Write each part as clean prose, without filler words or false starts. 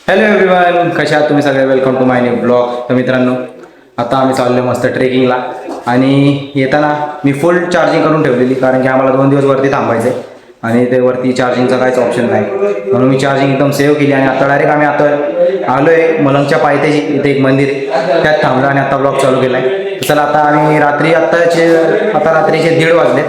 Hello everyone, कशा आहात तुम्ही सगळे? Welcome to my new blog. तर मित्रांनो, आता आम्ही चाललो मस्त ट्रेकिंगला आणि येताना मी फुल चार्जिंग करून ठेवलेली, कारण की आम्हाला 2 दिवस वरती थांबायचं आहे आणि ते वरती चार्जिंगचा काहीच ऑप्शन नाही, म्हणून मी चार्जिंग एकदम सेव्ह केली. आणि आता डायरेक्ट आम्ही आता आलो आहे मलंगच्या पायथ्याशी, इथे एक मंदिर आहे त्यात थांबलो आणि आता ब्लॉग चालू केला आहे. चला, आता आम्ही आता रात्रीचे 1:30 वाजले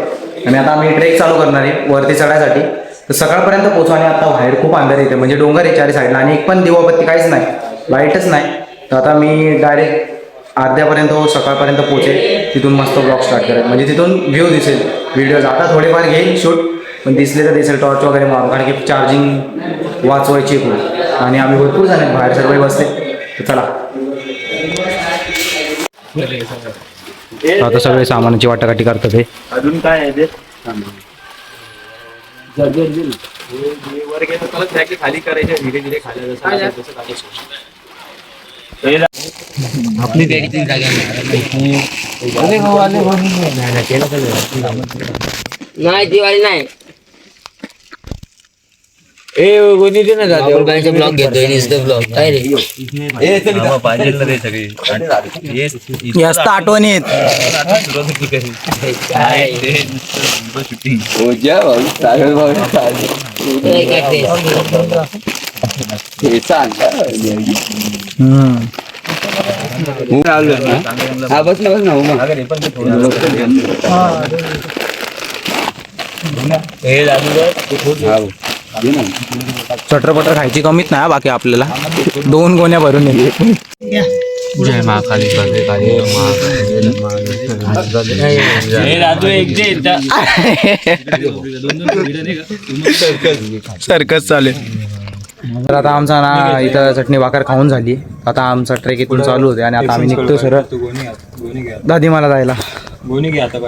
आणि आता आम्ही ट्रेक चालू करणार आहे वरती चढायसाठी. तर सकाळपर्यंत पोहोचू आणि आता बाहेर खूप अंधार येते, म्हणजे डोंगर आहे चारी साईडला आणि एक पण दिवाबत्ती काहीच नाही, लाईटच नाही. तर आता मी डायरेक्ट अर्ध्यापर्यंत सकाळपर्यंत पोहोचेल, तिथून मस्त ब्लॉग स्टार्ट करेल, म्हणजे तिथून व्ह्यू दिसेल. व्हिडिओज आता थोडेफार घेईल शूट, पण दिसले तर दिसेल टॉर्च वगैरे मारून, कारण की चार्जिंग वाचवायची खूप आणि आम्ही भरपूर झाले बाहेर सर्व बसले. तर चला, आता सगळे सामानाची वाटाघाटी करतात. हे अजून काय आहे ते वर गेलं तर बॅग खाली करायच्या, धीरे धीरे खाली आपली नाही दिवाळी नाही कोणी दे ना आपण ब्लॉग घेतोय नुसतं ब्लॉग काय रे पाहिजे तर सगळे जास्त आठवणी आहेत. चटरपटर खायची कमीच नाही बाकी आपल्याला 2 गोण्या भरून येईल. जय महाकाली सर्कस चालेल. तर आता आमचा ना इथं चटणी भाकर खाऊन झाली. आता आमचा ट्रेक इथून चालू होते आणि आता आम्ही निघतो सरळ दादी मला जायला. गोणी घ्या आता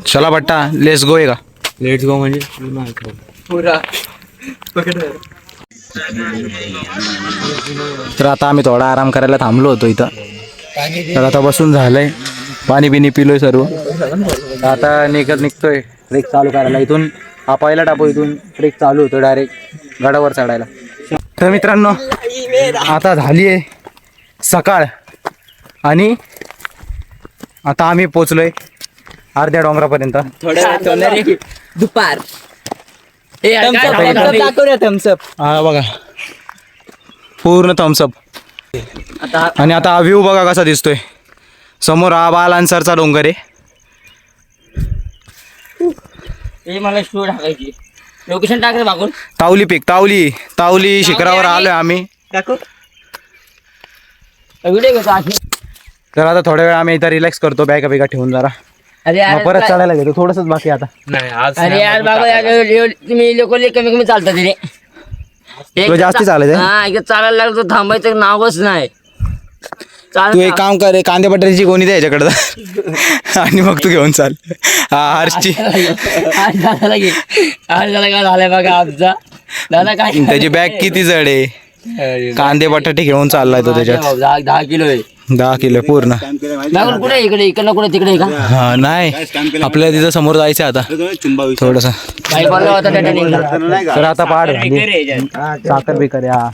चला बट्टा, लेट्स गो. आहे का लेट्स गो म्हणजे तर आता आम्ही थोडा आराम करायला थांबलो होतो इथं. तर आता बसून झालंय, पाणी बिनी पिलोय सर्व. आता निघतोय ट्रेक चालू करायला. इथून हा पहिला टापो, इथून ट्रेक चालू होतो डायरेक्ट गडावर चढायला. तर मित्रांनो, आता झाली आहे सकाळ आणि आता आम्ही पोचलोय अर्ध्या डोंगरापर्यंत. दुपार हा बघा, पूर्ण थम्सअप. आणि आता हा व्ह्यू बघा कसा दिसतोय. समोर हा बालांसरचा डोंगर आहे. मला स्टोर टाकायची, लोकेशन टाकलं मागून. तावली पीक, तावली शिखरावर आलोय आम्ही. व्हिडिओ घेतो. तर आता थोड्या वेळ आम्ही इथं रिलॅक्स करतो, बॅगा बिगा ठेवून जरा. मग परत चढायला घेतो, थोडंसंच बाकी आता. अरे यार बाबा, तुम्ही लोक कमी चालता तिने. तुला जास्ती चालायचं? हा, इकडे चालायला लागलं तर थांबायचं नावच नाही. तू एक काम कर, कांदे बटाट्याची गोणी द्या याच्याकडं आणि मग तू घेऊन चाल. हा हर्षची काय झालंय बघा आमचा दादा. काय त्याची बॅग किती जड आहे, कांदे बटाटे घेऊन चाललाय तो त्याच्यात. 10 किलो आहे. 10 किलो पूर्ण. कुठे इकडे इकडनं कुठे तिकडे का? हा नाही, आपल्याला तिथं समोर जायचं आता थोडस. काही बोलला होता त्या टायमिंगला. तर आता पहाड साखर बिकर. हा,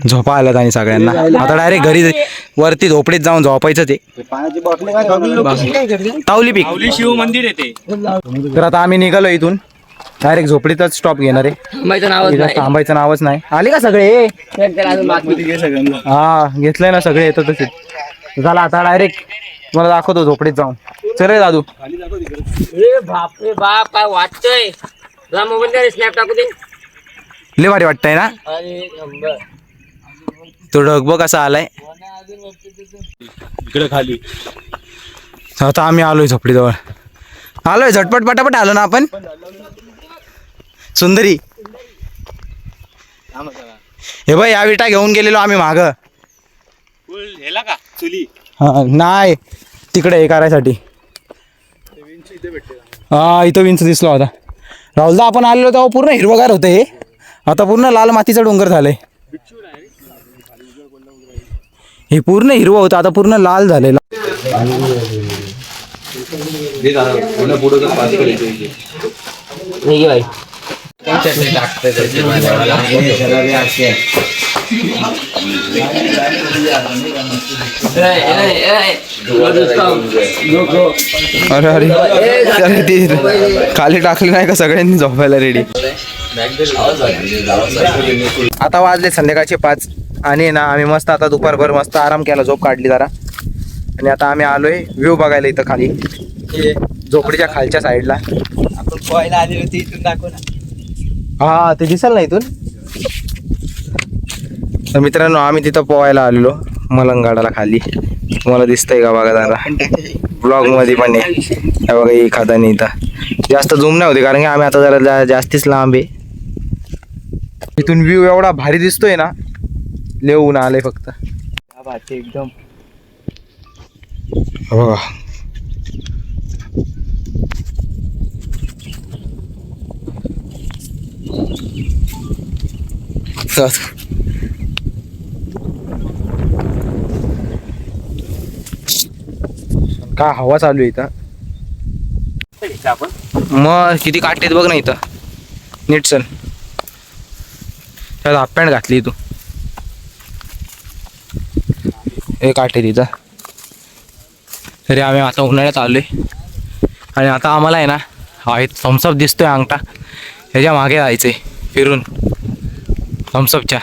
झोपा आल्यात आणि सगळ्यांना. आता डायरेक्ट घरी वरती झोपडीत जाऊन झोपायचं. ते तावली पीक शिव मंदिर येते. तर आता आम्ही निघालो इथून, डायरेक्ट झोपडीतच स्टॉप घेणार आहे. थांबायचं नावच नाही. आले का सगळे? हा, घेतलंय ना सगळे, येतातच. झाला आता डायरेक्ट तुम्हाला दाखवतो झोपडीत जाऊन. चल रे दादू. बाप रे बाप, काय वाटतंय. मोबाईल स्नॅप टाकू दे. लय भारी वाटतंय ना. तो ढगबग कसा आलाय इकडे खाली. आता आम्ही आलोय झोपडीजवळ. आलोय झटपट पटापट आलो ना आपण. सुंदरी, हे बाई या विटा घेऊन गेलेलो आम्ही माग. हा नाही, तिकडे हे करायसाठी. हा, इथं विंच दिसला होता. राहुलदा आपण आलेलो तेव्हा पूर्ण हिरवगार होतं हे. आता पूर्ण लाल मातीचा डोंगर झालंय. हे पूर्ण हिरवं होतं, आता पूर्ण लाल झालेलं. भाई अरे अरे अरे ती खाली टाकली नाही का सगळ्यांनी झोपायला रेडी. आता वाजले संध्याकाळचे 5 आणि ना आम्ही मस्त आता दुपारभर मस्त आराम केला, झोप काढली जरा. आणि आता आम्ही आलोय व्ह्यू बघायला इथं खाली झोपडीच्या खालच्या साईडला. आपण पोहायला आलेलो ते इथून दाखव ना. हा ते दिसेल ना इथून. तर मित्रांनो आम्ही तिथं पोहायला आलेलो मलंगगडाला खाली. तुम्हाला दिसतंय का बघा जरा, ब्लॉग मध्ये पण आहे. हे बघा ही खादानी इथं जास्त झूम नाही होते कारण की आम्ही आता जरा जास्तीच लांब आहे. इथून व्ह्यू एवढा भारी दिसतोय ना, लेऊन आले फक्त एकदम बघा. का हवा चालू आहे इथं. आपण मग किती काटे आहेत बघ ना इथं. नीट चल. त्याला हाफ पॅन्ट घातली तू. हे काटे तिथं. तरी आम्ही आता उन्हाळ्यात आलोय आणि आता आम्हाला आहे ना हा एक थम्सअप दिसतोय अंगठा, ह्याच्या मागे जायचंय फिरून थम्सअपच्या.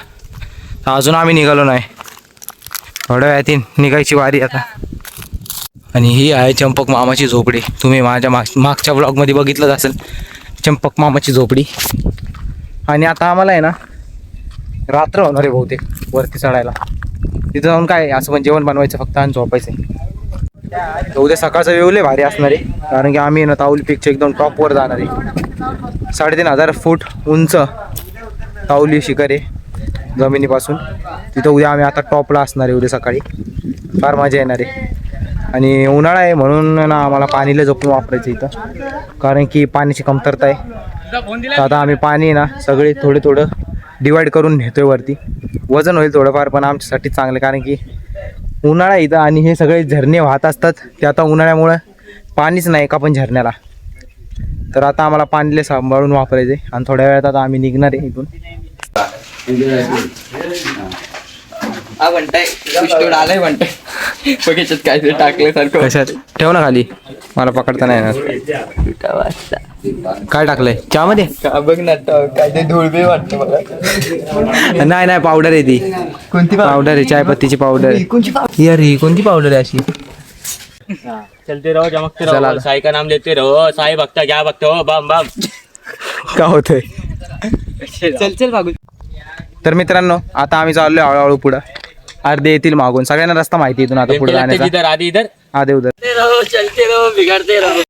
तर अजून आम्ही निघालो नाही, थोड्या वेळात निघायची वारी आता. आणि ही आहे चंपक मामाची झोपडी. तुम्ही माझ्या मागच्या ब्लॉगमध्ये बघितलंच असेल चंपक मामाची झोपडी. आणि आता आम्हाला आहे ना रात्र होणार आहे बहुतेक वरती चढायला. तिथं जाऊन काय असं पण जेवण बनवायचं फक्त आणि झोपायचं आहे. उद्या सकाळचं वेवले भारी असणार आहे कारण की आम्ही ना ताऊली पीकच्या एकदम टॉपवर जाणार आहे. 3,500 फूट उंच ताऊली शिखर आहे जमिनीपासून. तिथं उद्या आम्ही आता टॉपला असणार आहे उद्या सकाळी. फार मजा येणार आहे. आणि उन्हाळा आहे म्हणून ना आम्हाला पाणीला जपून वापरायचं इथं कारण की पाण्याची कमतरता आहे. तर आता आम्ही पाणी ना सगळे थोडं डिवाईड करून नेतोय वरती. वजन होईल थोडंफार पण आमच्यासाठी चांगलं कारण की उन्हाळा इथं आणि हे सगळे झरणे वाहत असतात. ते आता उन्हाळ्यामुळं पाणीच नाही का पण झरण्याला. तर आता आम्हाला पाणीला सांभाळून वापरायचं आहे आणि थोड्या वेळात आता आम्ही निघणार आहे इथून. आलाय म्हणताय बघितलं काय ते टाकल्यासारखं. कशात ठेव ना खाली, मला पकडता नाही येणार. काय टाकलंय चहामध्ये? का बघ ना काय ते धुळबे वाटतं मला. नाही पावडर आहे ती. कोणती पावडर आहे, चायपत्तीची पावडर. यार ही कोणती पावडर आहे अशी? चलते रहो चमकते चला. रहो, साई का नाम लेते रहो. साई भक्ता क्या भक्ता हो, बम बम. का होतंय? चल भागू. तर मित्रांनो आता आम्ही चाललोय हळूहळू पुढं. अर्धे येतील मागून, सगळ्यांना रस्ता माहिती इथून आता पुढे जाण्याचा. इधर आधी इधर आधे उधर. चलते रहो बिगड़ते रहो.